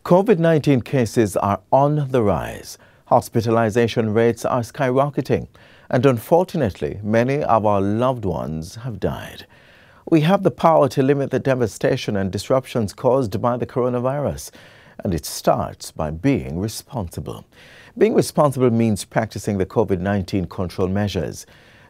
COVID-19 cases are on the rise. Hospitalization rates are skyrocketing, and unfortunately, many of our loved ones have died. We have the power to limit the devastation and disruptions caused by the coronavirus, and it starts by being responsible. Being responsible means practicing the COVID-19 control measures.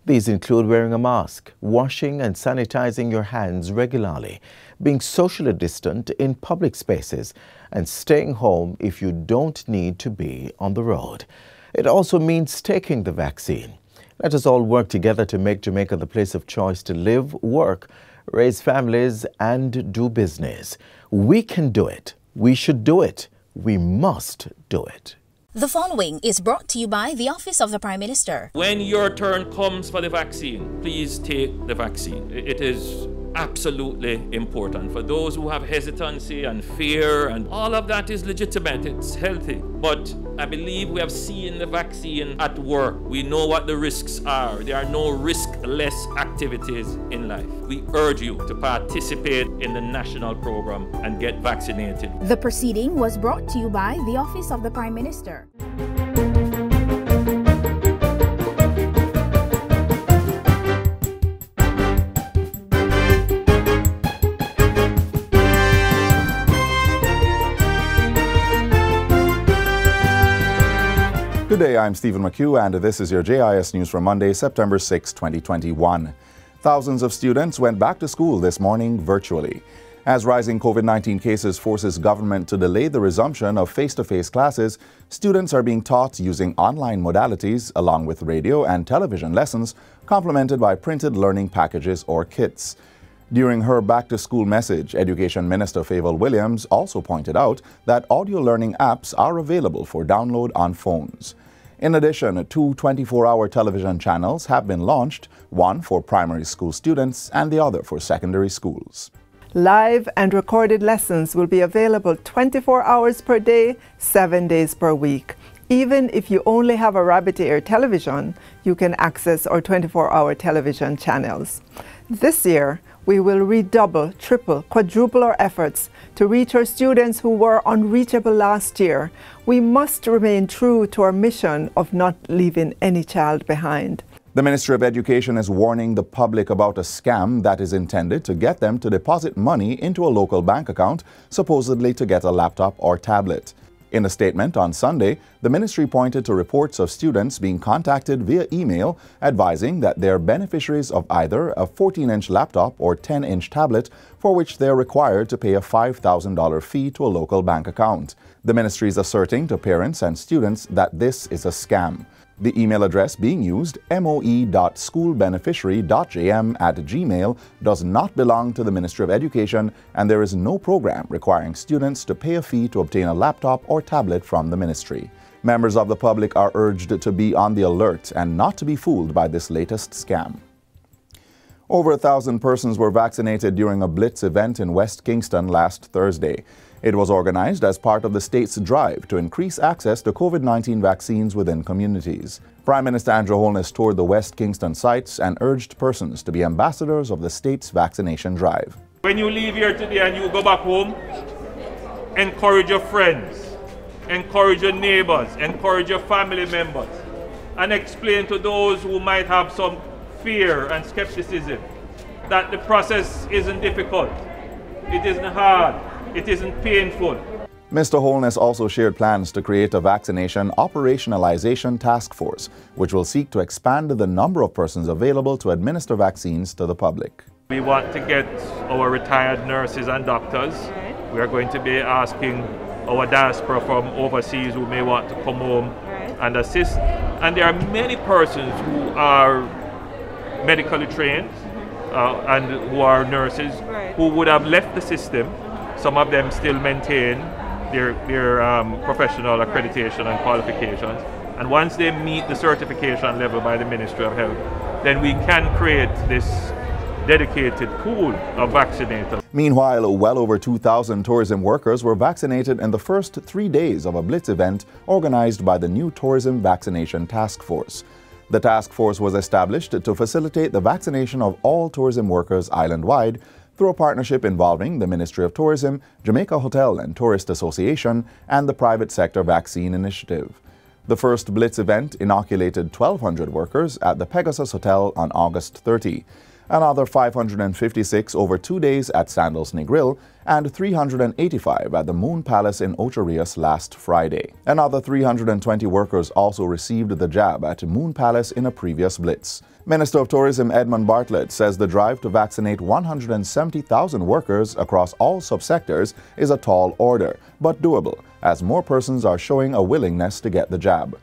These include wearing a mask, washing and sanitizing your hands regularly, being socially distant in public spaces, and staying home if you don't need to be on the road. It also means taking the vaccine. Let us all work together to make Jamaica the place of choice to live, work, raise families, and do business. We can do it. We should do it. We must do it. The following is brought to you by the Office of the Prime Minister. When your turn comes for the vaccine, please take the vaccine. It is absolutely important. For those who have hesitancy and fear, and all of that is legitimate, it's healthy. But I believe we have seen the vaccine at work. We know what the risks are. There are no risk-less activities in life. We urge you to participate in the national program and get vaccinated. The proceeding was brought to you by the Office of the Prime Minister. Good day, I'm Stephen McHugh, and this is your JIS News for Monday, September 6, 2021. Thousands of students went back to school this morning virtually. As rising COVID-19 cases forces government to delay the resumption of face-to-face classes, students are being taught using online modalities along with radio and television lessons, complemented by printed learning packages or kits. During her back-to-school message, Education Minister Favour Williams also pointed out that audio learning apps are available for download on phones. In addition, 2 24-hour television channels have been launched, one for primary school students and the other for secondary schools. Live and recorded lessons will be available 24 hours per day, 7 days per week. Even if you only have a rabbit ear television, you can access our 24-hour television channels. This year, we will redouble, triple, quadruple our efforts to reach our students who were unreachable last year. We must remain true to our mission of not leaving any child behind. The Ministry of Education is warning the public about a scam that is intended to get them to deposit money into a local bank account, supposedly to get a laptop or tablet. In a statement on Sunday, the ministry pointed to reports of students being contacted via email advising that they are beneficiaries of either a 14-inch laptop or 10-inch tablet for which they are required to pay a $5,000 fee to a local bank account. The ministry is asserting to parents and students that this is a scam. The email address being used, moe.schoolbeneficiary.jm@gmail, does not belong to the Ministry of Education, and there is no program requiring students to pay a fee to obtain a laptop or tablet from the ministry. Members of the public are urged to be on the alert and not to be fooled by this latest scam. Over 1,000 persons were vaccinated during a Blitz event in West Kingston last Thursday. It was organized as part of the state's drive to increase access to COVID-19 vaccines within communities. Prime Minister Andrew Holness toured the West Kingston sites and urged persons to be ambassadors of the state's vaccination drive. When you leave here today and you go back home, encourage your friends, encourage your neighbors, encourage your family members, and explain to those who might have some fear and skepticism that the process isn't difficult, it isn't hard, it isn't painful. Mr. Holness also shared plans to create a vaccination operationalization task force, which will seek to expand the number of persons available to administer vaccines to the public. We want to get our retired nurses and doctors. We are going to be asking our diaspora from overseas who may want to come home and assist. And there are many persons who are medically trained and who are nurses who would have left the system. Some of them still maintain their professional accreditation and qualifications. And once they meet the certification level by the Ministry of Health, then we can create this dedicated pool of vaccinators. Meanwhile, well over 2,000 tourism workers were vaccinated in the first 3 days of a Blitz event organized by the new Tourism Vaccination Task Force. The task force was established to facilitate the vaccination of all tourism workers island-wide through a partnership involving the Ministry of Tourism, Jamaica Hotel and Tourist Association, and the Private Sector Vaccine Initiative. The first Blitz event inoculated 1,200 workers at the Pegasus Hotel on August 30. Another 556 over 2 days at Sandals Negril, and 385 at the Moon Palace in Ocho Rios last Friday. Another 320 workers also received the jab at Moon Palace in a previous blitz. Minister of Tourism Edmund Bartlett says the drive to vaccinate 170,000 workers across all subsectors is a tall order, but doable, as more persons are showing a willingness to get the jab.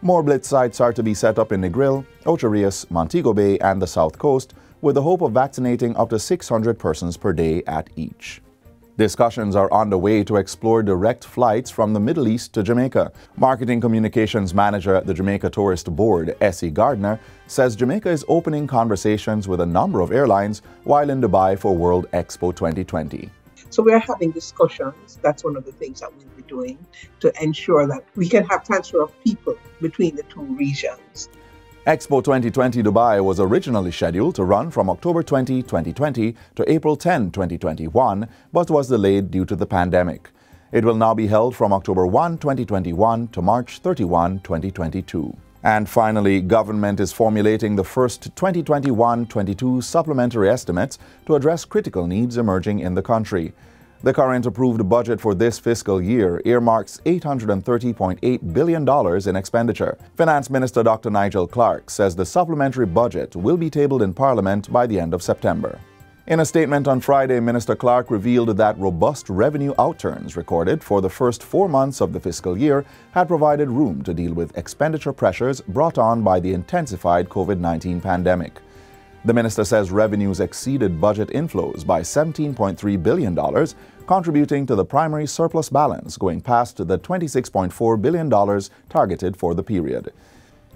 More blitz sites are to be set up in Negril, Ocho Rios, Montego Bay, and the South Coast, with the hope of vaccinating up to 600 persons per day at each. Discussions are underway to explore direct flights from the Middle East to Jamaica. Marketing Communications Manager at the Jamaica Tourist Board, Essie Gardner, says Jamaica is opening conversations with a number of airlines while in Dubai for World Expo 2020. So we are having discussions. That's one of the things that we'll be doing to ensure that we can have transfer of people between the two regions. Expo 2020 Dubai was originally scheduled to run from October 20, 2020 to April 10, 2021, but was delayed due to the pandemic. It will now be held from October 1, 2021 to March 31, 2022. And finally, government is formulating the first 2021-22 supplementary estimates to address critical needs emerging in the country. The current approved budget for this fiscal year earmarks $830.8 billion in expenditure. Finance Minister Dr. Nigel Clark says the supplementary budget will be tabled in Parliament by the end of September. In a statement on Friday, Minister Clark revealed that robust revenue outturns recorded for the first 4 months of the fiscal year had provided room to deal with expenditure pressures brought on by the intensified COVID-19 pandemic. The minister says revenues exceeded budget inflows by $17.3 billion, contributing to the primary surplus balance going past the $26.4 billion targeted for the period.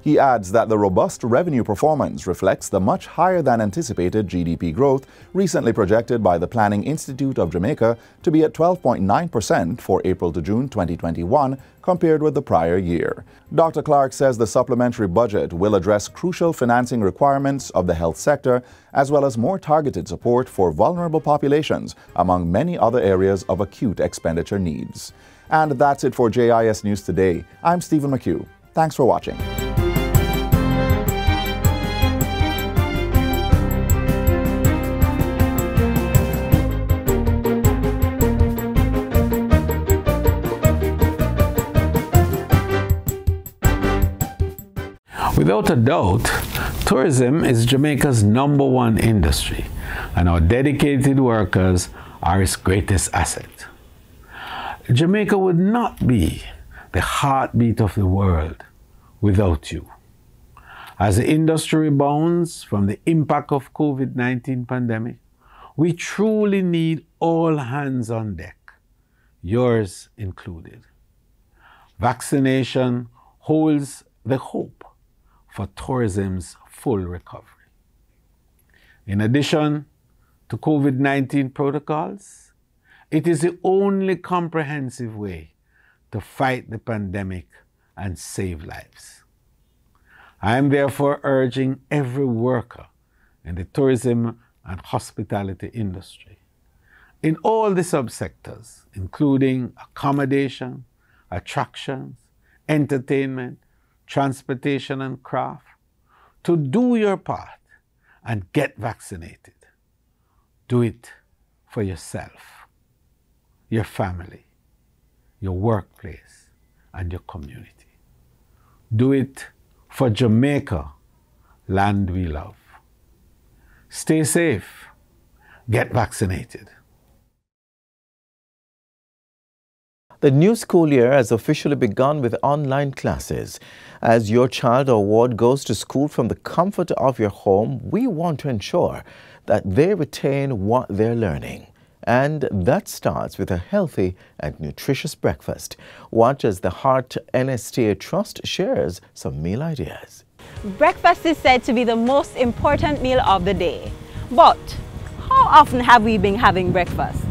He adds that the robust revenue performance reflects the much higher than anticipated GDP growth recently projected by the Planning Institute of Jamaica to be at 12.9% for April to June 2021 compared with the prior year. Dr. Clark says the supplementary budget will address crucial financing requirements of the health sector as well as more targeted support for vulnerable populations, among many other areas of acute expenditure needs. And that's it for JIS News Today. I'm Stephen McHugh. Thanks for watching. Without a doubt, tourism is Jamaica's #1 industry, and our dedicated workers are its greatest asset. Jamaica would not be the heartbeat of the world without you. As the industry rebounds from the impact of COVID-19 pandemic, we truly need all hands on deck, yours included. Vaccination holds the hope for tourism's full recovery. In addition to COVID-19 protocols, it is the only comprehensive way to fight the pandemic and save lives. I am therefore urging every worker in the tourism and hospitality industry, in all the subsectors, including accommodation, attractions, entertainment, transportation and craft, to do your part and get vaccinated. Do it for yourself, your family, your workplace, and your community. Do it for Jamaica, land we love. Stay safe. Get vaccinated. The new school year has officially begun with online classes. As your child or ward goes to school from the comfort of your home, we want to ensure that they retain what they're learning. And that starts with a healthy and nutritious breakfast. Watch as the Heart NSTA Trust shares some meal ideas. Breakfast is said to be the most important meal of the day. But how often have we been having breakfast?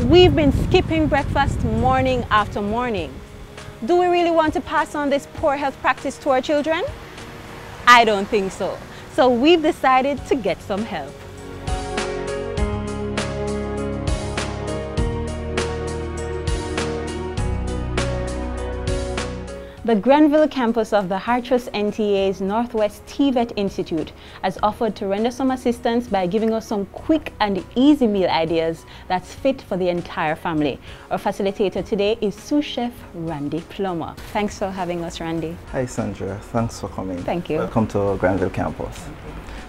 We've been skipping breakfast morning after morning. Do we really want to pass on this poor health practice to our children? I don't think so. So we've decided to get some help. The Granville campus of the Hartress NTA's Northwest TVET Institute has offered to render some assistance by giving us some quick and easy meal ideas that's fit for the entire family. Our facilitator today is sous chef Randy Plummer. Thanks for having us, Randy. Hi Sandra, thanks for coming. Thank you. Welcome to Granville campus.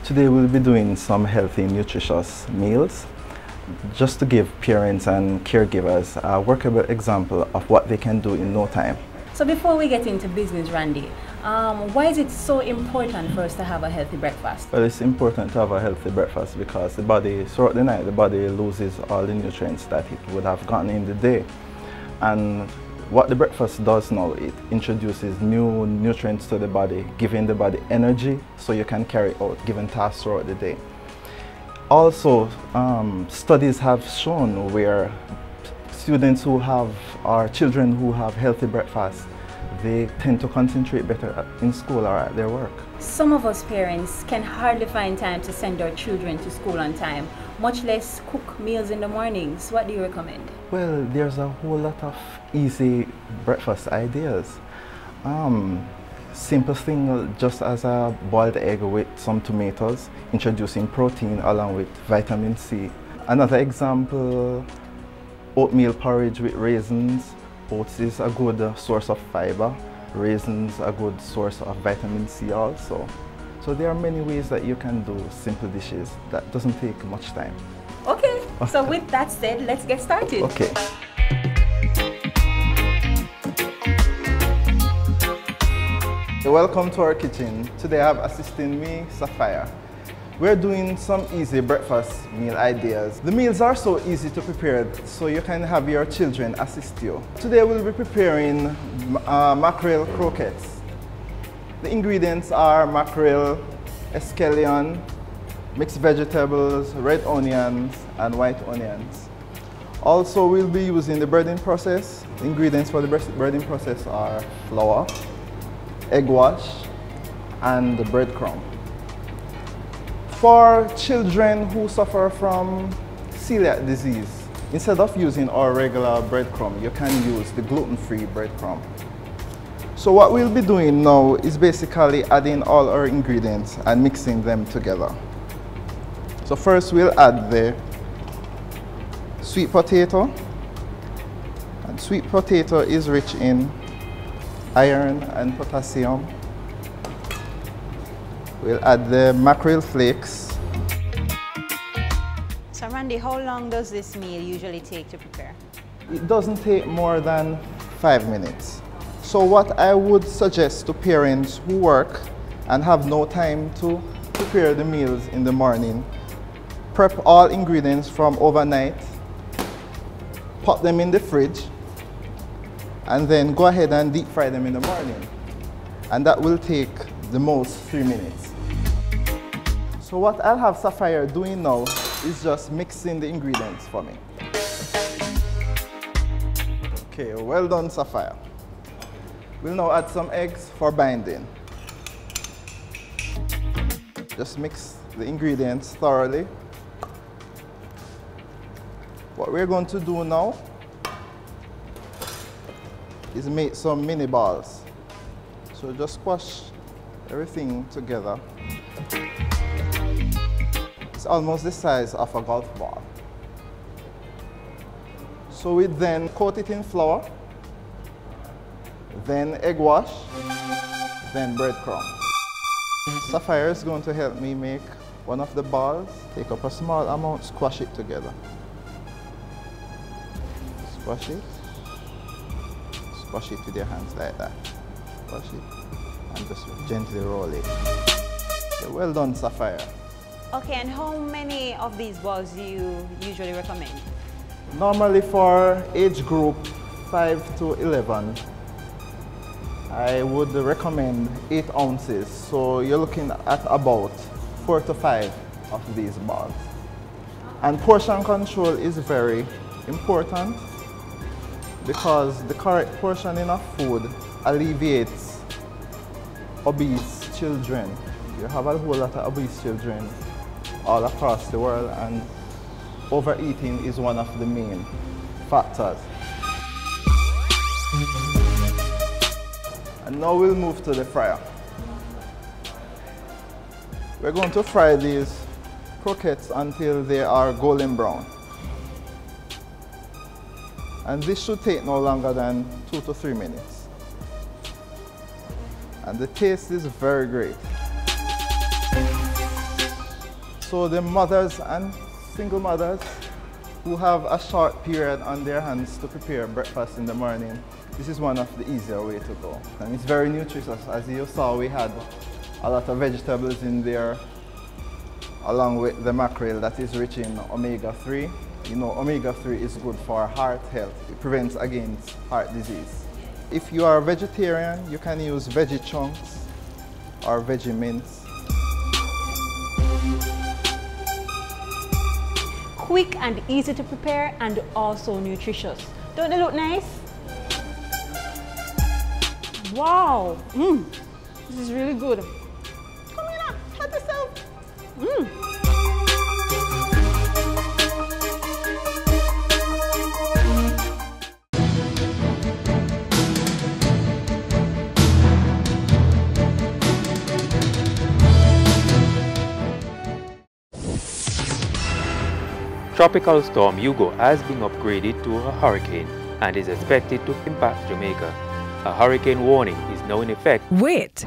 Today we'll be doing some healthy, nutritious meals just to give parents and caregivers a workable example of what they can do in no time. So before we get into business, Randy, why is it so important for us to have a healthy breakfast? Well, it's important to have a healthy breakfast because throughout the night, the body loses all the nutrients that it would have gotten in the day. And what the breakfast does now, it introduces new nutrients to the body, giving the body energy so you can carry out given tasks throughout the day. Also, studies have shown where students who have, or children who have healthy breakfast, they tend to concentrate better in school or at their work. Some of us parents can hardly find time to send our children to school on time, much less cook meals in the mornings. What do you recommend? Well, there's a whole lot of easy breakfast ideas. Simple thing, just as a boiled egg with some tomatoes, introducing protein along with vitamin C. Another example, oatmeal porridge with raisins. Oats is a good source of fiber. Raisins a good source of vitamin C also. So there are many ways that you can do simple dishes that doesn't take much time. Okay, so with that said, let's get started. Okay. Welcome to our kitchen. Today I have assisting me, Sapphire. We're doing some easy breakfast meal ideas. The meals are so easy to prepare, so you can have your children assist you. Today we'll be preparing mackerel croquettes. The ingredients are mackerel, escallion, mixed vegetables, red onions, and white onions. Also, we'll be using the breading process. The ingredients for the breading process are flour, egg wash, and the breadcrumb. For children who suffer from celiac disease, instead of using our regular breadcrumb, you can use the gluten-free breadcrumb. So what we'll be doing now is basically adding all our ingredients and mixing them together. So first we'll add the sweet potato. And sweet potato is rich in iron and potassium. We'll add the mackerel flakes. So Randy, how long does this meal usually take to prepare? It doesn't take more than 5 minutes. So what I would suggest to parents who work and have no time to prepare the meals in the morning, prep all ingredients from overnight, put them in the fridge, and then go ahead and deep fry them in the morning. And that will take the most 3 minutes. So what I'll have Sapphire doing now is just mixing the ingredients for me. Okay, well done, Sapphire. We'll now add some eggs for binding. Just mix the ingredients thoroughly. What we're going to do now is make some mini balls. So just squash everything together. It's almost the size of a golf ball. So we then coat it in flour, then egg wash, then breadcrumb. Sapphire is going to help me make one of the balls. Take up a small amount, squash it together. Squash it. Squash it with your hands like that. Squash it and just gently roll it. Okay, well done, Sapphire. Okay, and how many of these balls do you usually recommend? Normally for age group 5 to 11, I would recommend 8 ounces. So you're looking at about 4 to 5 of these balls. And portion control is very important because the correct portioning of food alleviates obese children. You have a whole lot of obese children all across the world, and overeating is one of the main factors. And now we'll move to the fryer. We're going to fry these croquettes until they are golden brown. And this should take no longer than 2 to 3 minutes. And the taste is very great. So the mothers and single mothers who have a short period on their hands to prepare breakfast in the morning, this is one of the easier way to go. And it's very nutritious. As you saw, we had a lot of vegetables in there, along with the mackerel that is rich in omega-3. You know, omega-3 is good for heart health. It prevents against heart disease. If you are a vegetarian, you can use veggie chunks or veggie mince. Quick and easy to prepare and also nutritious. Don't they look nice? Wow! This is really good. Come here, help yourself. Tropical storm Hugo has been upgraded to a hurricane and is expected to impact Jamaica. A hurricane warning is now in effect. Wait!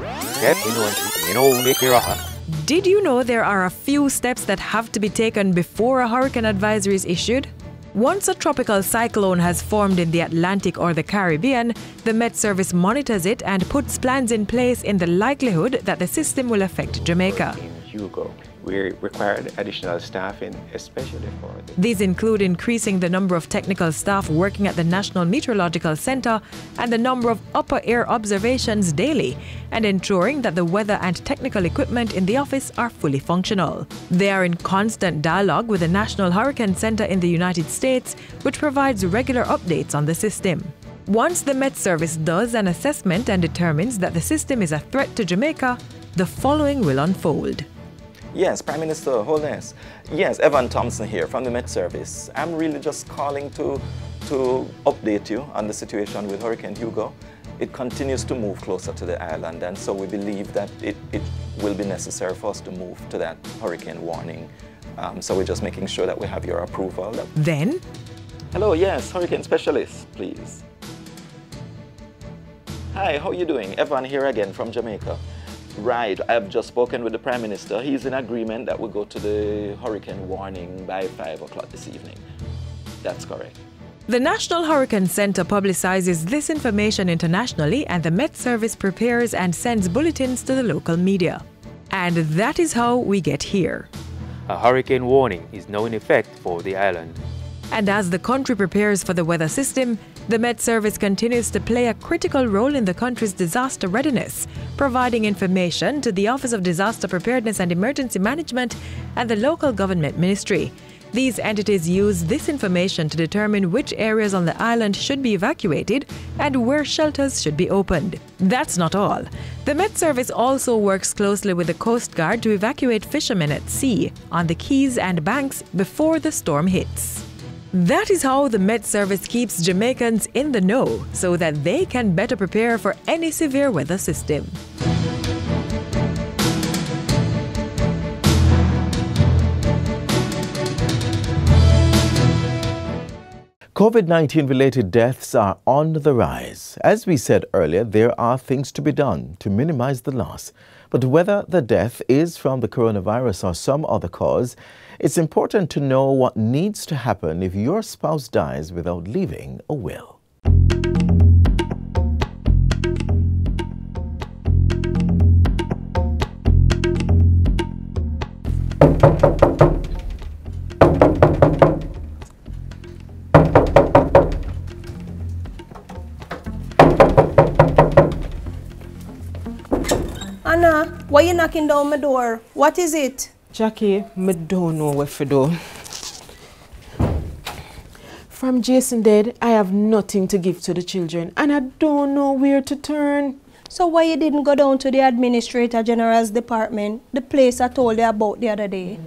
Did you know there are a few steps that have to be taken before a hurricane advisory is issued? Once a tropical cyclone has formed in the Atlantic or the Caribbean, the Met Service monitors it and puts plans in place in the likelihood that the system will affect Jamaica. Hugo, we required additional staffing, especially for These include increasing the number of technical staff working at the National Meteorological Center and the number of upper air observations daily, and ensuring that the weather and technical equipment in the office are fully functional. They are in constant dialogue with the National Hurricane Center in the United States, which provides regular updates on the system. Once the Met Service does an assessment and determines that the system is a threat to Jamaica, the following will unfold. Yes, Prime Minister, Holiness. Yes, Evan Thompson here from the Met Service. I'm really just calling to update you on the situation with Hurricane Hugo. It continues to move closer to the island, and so we believe that it will be necessary for us to move to that hurricane warning. So we're just making sure that we have your approval. Then? Hello, yes, Hurricane Specialist, please. Hi, how are you doing? Evan here again from Jamaica. Right, I've just spoken with the Prime Minister. He's in agreement that we go to the hurricane warning by 5 o'clock this evening. That's correct. The National Hurricane Center publicizes this information internationally, and the Met Service prepares and sends bulletins to the local media. And that is how we get here. A hurricane warning is now in effect for the island. And as the country prepares for the weather system, the Met Service continues to play a critical role in the country's disaster readiness, providing information to the Office of Disaster Preparedness and Emergency Management and the local government ministry. These entities use this information to determine which areas on the island should be evacuated and where shelters should be opened. That's not all. The Met Service also works closely with the Coast Guard to evacuate fishermen at sea, on the quays and banks before the storm hits. That is how the Met Service keeps Jamaicans in the know so that they can better prepare for any severe weather system. COVID-19 related deaths are on the rise. As we said earlier, there are things to be done to minimize the loss. But whether the death is from the coronavirus or some other cause, it's important to know what needs to happen if your spouse dies without leaving a will. Anna, why are you knocking down my door? What is it? Jackie, I don't know what to do. From Jason dead, I have nothing to give to the children, and I don't know where to turn. So why you didn't go down to the Administrator General's department, the place I told you about the other day?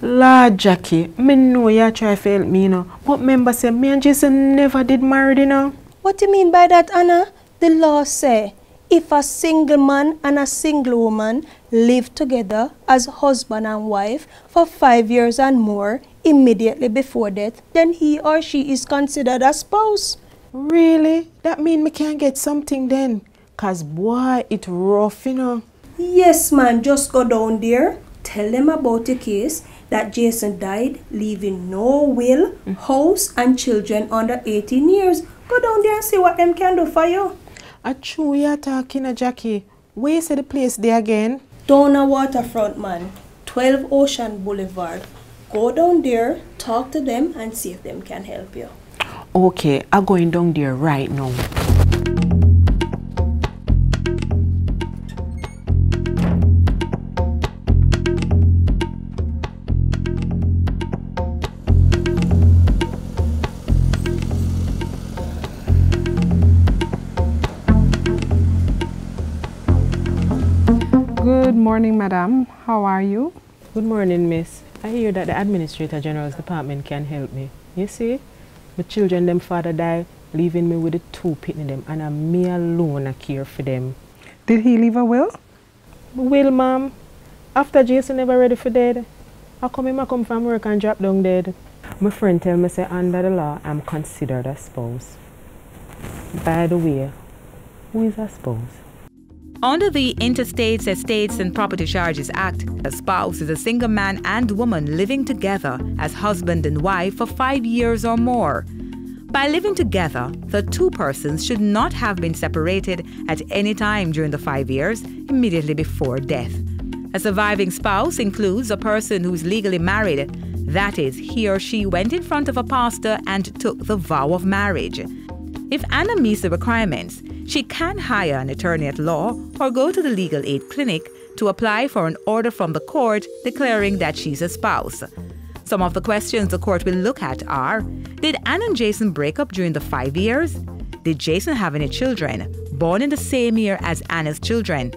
Lord Jackie, I know you try to help me, you know, but remember say me and Jason never did marry, you know. What do you mean by that, Anna? The law say, If a single man and a single woman live together as husband and wife for 5 years and more immediately before death, then he or she is considered a spouse. Really? That mean me can't get something then? Cause boy, it rough, you know. Yes, man, just go down there, tell them about the case, that Jason died, leaving no will, house, and children under 18 years. Go down there and see what them can do for you. A true you're talking, Jackie. Where is the place there again? Down a waterfront, man. 12 Ocean Boulevard. Go down there, talk to them, and see if them can help you. Okay, I'm going down there right now. Good morning, madam. How are you? Good morning, miss. I hear that the Administrator General's department can help me. You see, my children, them father died, leaving me with the 2 pitney them, and I'm me alone I care for them. Did he leave a will? Will, ma'am. After Jason never ready for dead, how come him come from work and drop down dead? My friend tell me say under the law, I'm considered a spouse. By the way, who is a spouse? Under the Interstates, Estates and Property Charges Act, a spouse is a single man and woman living together as husband and wife for 5 years or more. By living together, the two persons should not have been separated at any time during the 5 years immediately before death. A surviving spouse includes a person who is legally married. That is, he or she went in front of a pastor and took the vow of marriage. If Anna meets the requirements, she can hire an attorney at law or go to the legal aid clinic to apply for an order from the court declaring that she's a spouse. Some of the questions the court will look at are: did Anna and Jason break up during the 5 years? Did Jason have any children born in the same year as Anna's children?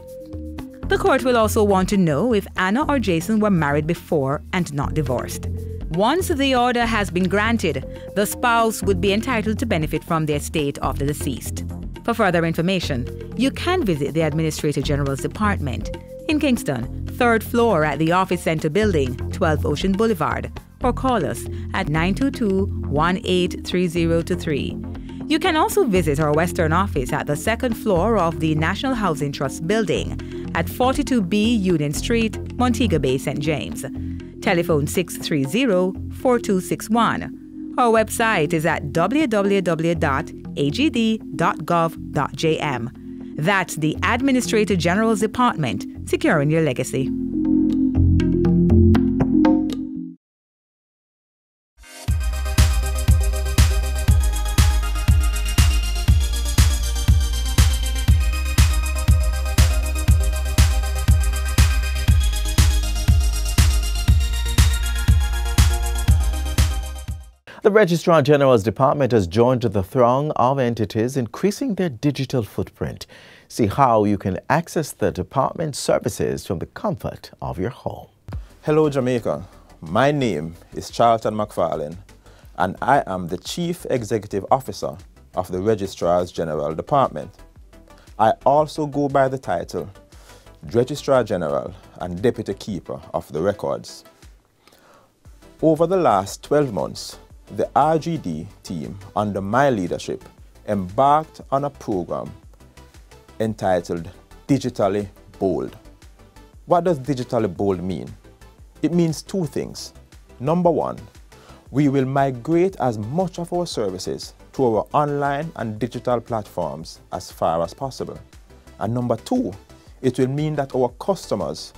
The court will also want to know if Anna or Jason were married before and not divorced. Once the order has been granted, the spouse would be entitled to benefit from the estate of the deceased. For further information, you can visit the Administrator General's Department in Kingston, 3rd floor at the Office Center Building, 12 Ocean Boulevard, or call us at 922-183023. You can also visit our Western office at the 2nd floor of the National Housing Trust Building at 42B Union Street, Montego Bay, St. James. Telephone 630-4261. Our website is at www.agd.gov.jm. That's the Administrator General's Department, securing your legacy. The Registrar General's Department has joined the throng of entities increasing their digital footprint. See how you can access the department's services from the comfort of your home. Hello, Jamaica. My name is Charlton McFarlane, and I am the Chief Executive Officer of the Registrar's General Department. I also go by the title Registrar General and Deputy Keeper of the Records. Over the last 12 months, the RGD team, under my leadership, embarked on a program entitled Digitally Bold. What does Digitally Bold mean? It means two things. Number one, we will migrate as much of our services to our online and digital platforms as far as possible. And number two, it will mean that our customers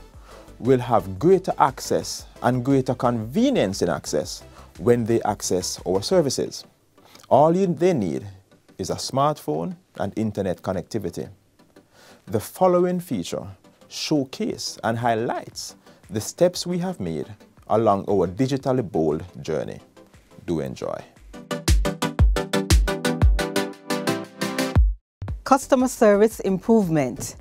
will have greater access and greater convenience in access when they access our services. All they need is a smartphone and internet connectivity. The following feature showcases and highlights the steps we have made along our Digitally Bold journey. Do enjoy. Customer service improvement.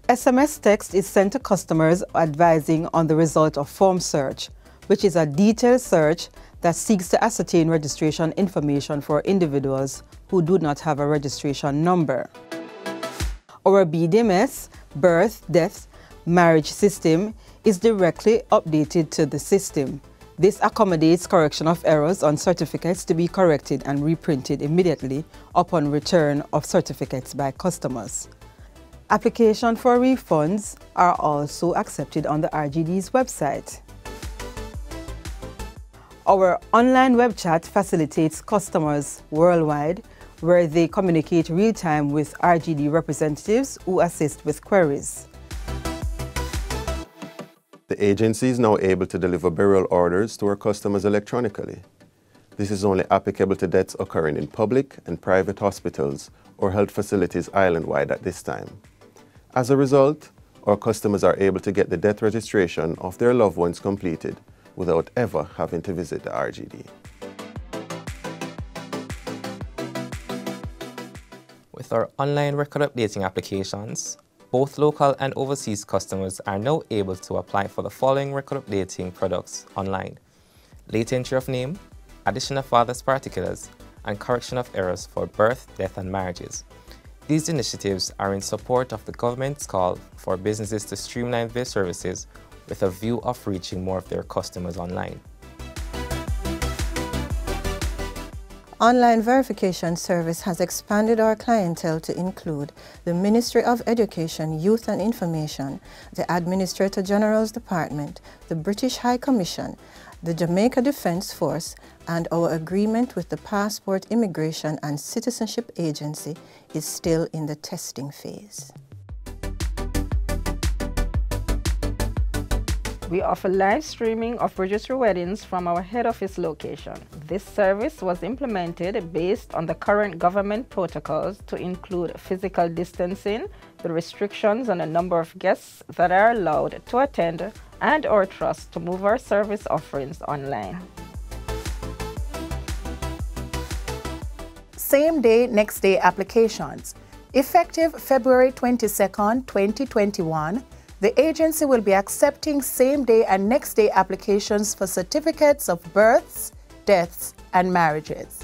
SMS text is sent to customers advising on the result of form search, which is a detailed search that seeks to ascertain registration information for individuals who do not have a registration number. Our BDMS, birth, death, marriage system is directly updated to the system. This accommodates correction of errors on certificates to be corrected and reprinted immediately upon return of certificates by customers. Application for refunds are also accepted on the RGD's website. Our online web chat facilitates customers worldwide where they communicate real-time with RGD representatives who assist with queries. The agency is now able to deliver burial orders to our customers electronically. This is only applicable to deaths occurring in public and private hospitals or health facilities island-wide at this time. As a result, our customers are able to get the death registration of their loved ones completed without ever having to visit the RGD. With our online record updating applications, both local and overseas customers are now able to apply for the following record updating products online: late entry of name, addition of father's particulars, and correction of errors for birth, death, and marriages. These initiatives are in support of the government's call for businesses to streamline their services with a view of reaching more of their customers online. Online verification service has expanded our clientele to include the Ministry of Education, Youth and Information, the Administrator General's Department, the British High Commission, the Jamaica Defence Force, and our agreement with the Passport, Immigration and Citizenship Agency is still in the testing phase. We offer live streaming of registry weddings from our head office location. This service was implemented based on the current government protocols to include physical distancing, the restrictions on the number of guests that are allowed to attend, and our trust to move our service offerings online. Same-day, next-day applications. Effective February 22nd, 2021, the agency will be accepting same-day and next-day applications for certificates of births, deaths, and marriages.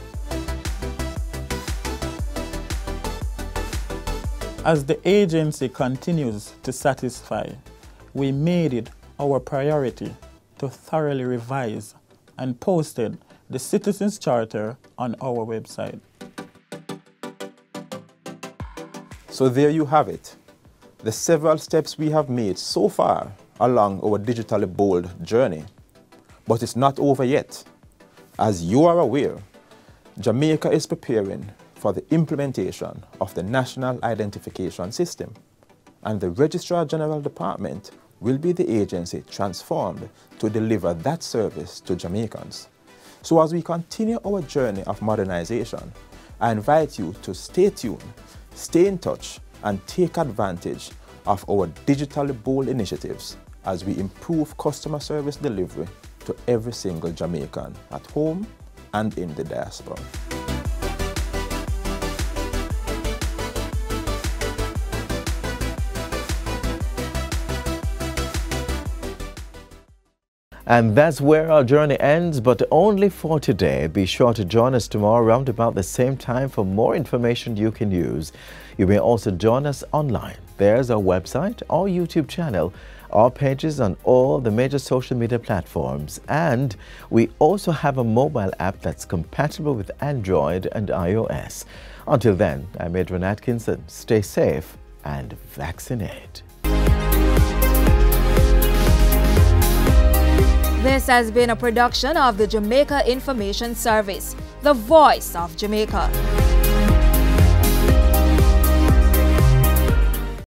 As the agency continues to satisfy, we made it our priority to thoroughly revise and posted the Citizens Charter on our website. So there you have it, the several steps we have made so far along our digitally bold journey. But it's not over yet. As you are aware, Jamaica is preparing for the implementation of the National Identification System, and the Registrar General Department will be the agency transformed to deliver that service to Jamaicans. So as we continue our journey of modernization, I invite you to stay tuned, stay in touch, and take advantage of our digitally bold initiatives as we improve customer service delivery to every single Jamaican at home and in the diaspora. And that's where our journey ends, but only for today. Be sure to join us tomorrow around about the same time for more information you can use. You may also join us online. There's our website, our YouTube channel, our pages on all the major social media platforms, and we also have a mobile app that's compatible with Android and iOS. Until then, I'm Adrian Atkinson. Stay safe and vaccinate. This has been a production of the Jamaica Information Service, the voice of Jamaica.